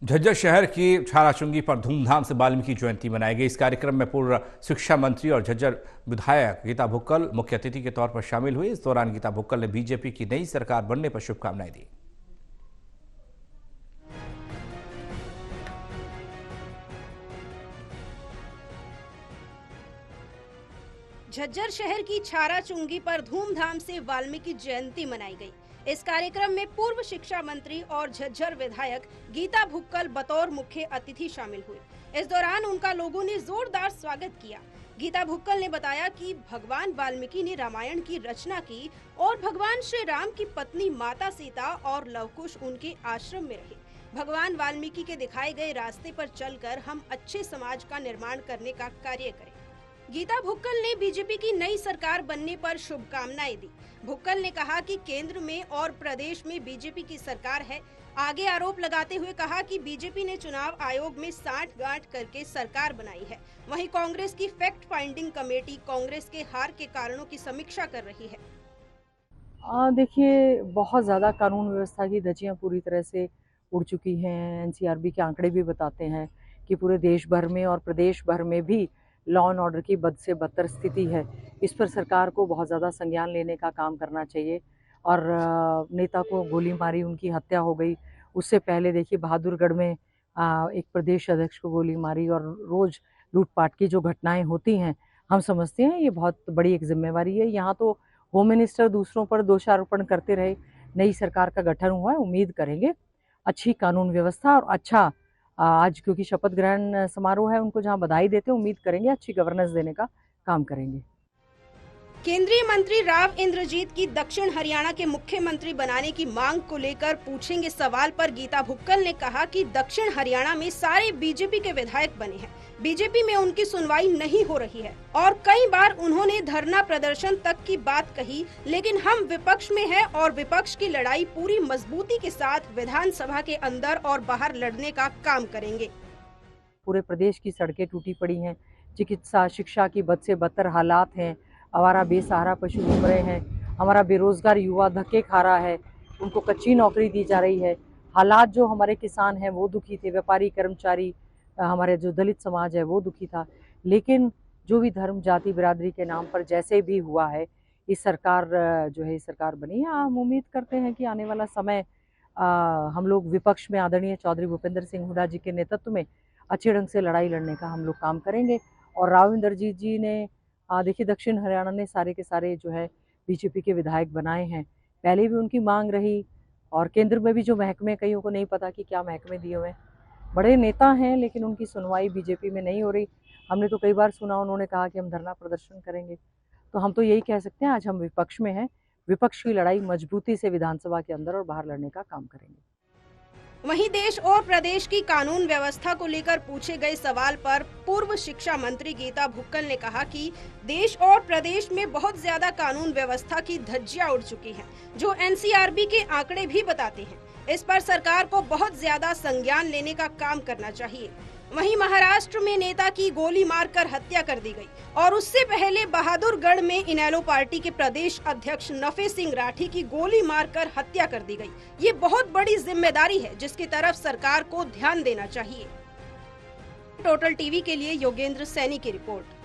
झज्जर शहर की छाराचुंगी पर धूमधाम से वाल्मीकि जयंती मनाई गई। इस कार्यक्रम में पूर्व शिक्षा मंत्री और झज्जर विधायक गीता भुक्कल मुख्य अतिथि के तौर पर शामिल हुए। इस दौरान गीता भुक्कल ने बीजेपी की नई सरकार बनने पर शुभकामनाएं दी। झज्जर शहर की छाराचुंगी पर धूमधाम से वाल्मीकि जयंती मनाई गई। इस कार्यक्रम में पूर्व शिक्षा मंत्री और झज्जर विधायक गीता भुक्कल बतौर मुख्य अतिथि शामिल हुए। इस दौरान उनका लोगों ने जोरदार स्वागत किया। गीता भुक्कल ने बताया कि भगवान वाल्मीकि ने रामायण की रचना की और भगवान श्री राम की पत्नी माता सीता और लवकुश उनके आश्रम में रहे। भगवान वाल्मीकि के दिखाए गए रास्ते पर चलकर हम अच्छे समाज का निर्माण करने का कार्य करें। गीता भुक्कल ने बीजेपी की नई सरकार बनने पर शुभकामनाएं दी। भुक्कल ने कहा कि केंद्र में और प्रदेश में बीजेपी की सरकार है। आगे आरोप लगाते हुए कहा कि बीजेपी ने चुनाव आयोग में सांठ-गांठ करके सरकार बनाई है। वहीं कांग्रेस की फैक्ट फाइंडिंग कमेटी कांग्रेस के हार के कारणों की समीक्षा कर रही है। देखिए, बहुत ज़्यादा कानून व्यवस्था की धज्जियां पूरी तरह से उड़ चुकी हैं। एनसीआरबी के आंकड़े भी बताते हैं कि पूरे देश भर में और प्रदेश भर में भी लॉ एंड ऑर्डर की बद से बदतर स्थिति है। इस पर सरकार को बहुत ज़्यादा संज्ञान लेने का काम करना चाहिए। और नेता को गोली मारी, उनकी हत्या हो गई। उससे पहले देखिए बहादुरगढ़ में एक प्रदेश अध्यक्ष को गोली मारी और रोज़ लूटपाट की जो घटनाएं होती हैं, हम समझते हैं ये बहुत बड़ी एक जिम्मेवारी है। यहाँ तो होम मिनिस्टर दूसरों पर दोषारोपण करते रहे। नई सरकार का गठन हुआ है, उम्मीद करेंगे अच्छी कानून व्यवस्था और अच्छा आज क्योंकि शपथ ग्रहण समारोह है, उनको जहां बधाई देते हैं, उम्मीद करेंगे अच्छी गवर्नेंस देने का काम करेंगे। केंद्रीय मंत्री राव इंद्रजीत की दक्षिण हरियाणा के मुख्यमंत्री बनाने की मांग को लेकर पूछेंगे सवाल पर गीता भुक्कल ने कहा कि दक्षिण हरियाणा में सारे बीजेपी के विधायक बने हैं। बीजेपी में उनकी सुनवाई नहीं हो रही है और कई बार उन्होंने धरना प्रदर्शन तक की बात कही, लेकिन हम विपक्ष में हैं और विपक्ष की लड़ाई पूरी मजबूती के साथ विधानसभा के अंदर और बाहर लड़ने का काम करेंगे। पूरे प्रदेश की सड़कें टूटी पड़ी हैं, चिकित्सा शिक्षा की बद से बदतर हालात हैं, आवारा बेसहारा पशु घूम रहे हैं, हमारा बेरोजगार युवा धक्के खा रहा है, उनको कच्ची नौकरी दी जा रही है। हालात जो हमारे किसान हैं वो दुखी थे, व्यापारी कर्मचारी, हमारे जो दलित समाज है वो दुखी था। लेकिन जो भी धर्म जाति बिरादरी के नाम पर जैसे भी हुआ है, इस सरकार जो है इस सरकार बनी है। हम उम्मीद करते हैं कि आने वाला समय हम लोग विपक्ष में आदरणीय चौधरी भूपेंद्र सिंह हुड्डा जी के नेतृत्व में अच्छे ढंग से लड़ाई लड़ने का हम लोग काम करेंगे। और राव इंद्रजीत जी ने देखिए दक्षिण हरियाणा ने सारे के सारे जो है बीजेपी के विधायक बनाए हैं। पहले भी उनकी मांग रही और केंद्र में भी जो महकमे, कईयों को नहीं पता कि क्या महकमे दिए हुए हैं। बड़े नेता हैं लेकिन उनकी सुनवाई बीजेपी में नहीं हो रही। हमने तो कई बार सुना उन्होंने कहा कि हम धरना प्रदर्शन करेंगे। तो हम तो यही कह सकते हैं, आज हम विपक्ष में हैं। विपक्ष की लड़ाई मजबूती से विधानसभा के अंदर और बाहर लड़ने का काम करेंगे। वहीं देश और प्रदेश की कानून व्यवस्था को लेकर पूछे गए सवाल पर पूर्व शिक्षा मंत्री गीता भुक्कल ने कहा कि देश और प्रदेश में बहुत ज्यादा कानून व्यवस्था की धज्जियां उड़ चुकी हैं, जो एनसीआरबी के आंकड़े भी बताते हैं। इस पर सरकार को बहुत ज्यादा संज्ञान लेने का काम करना चाहिए। वहीं महाराष्ट्र में नेता की गोली मारकर हत्या कर दी गई और उससे पहले बहादुरगढ़ में इनेलो पार्टी के प्रदेश अध्यक्ष नफे सिंह राठी की गोली मारकर हत्या कर दी गई। ये बहुत बड़ी जिम्मेदारी है जिसकी तरफ सरकार को ध्यान देना चाहिए। टोटल टीवी के लिए योगेंद्र सैनी की रिपोर्ट।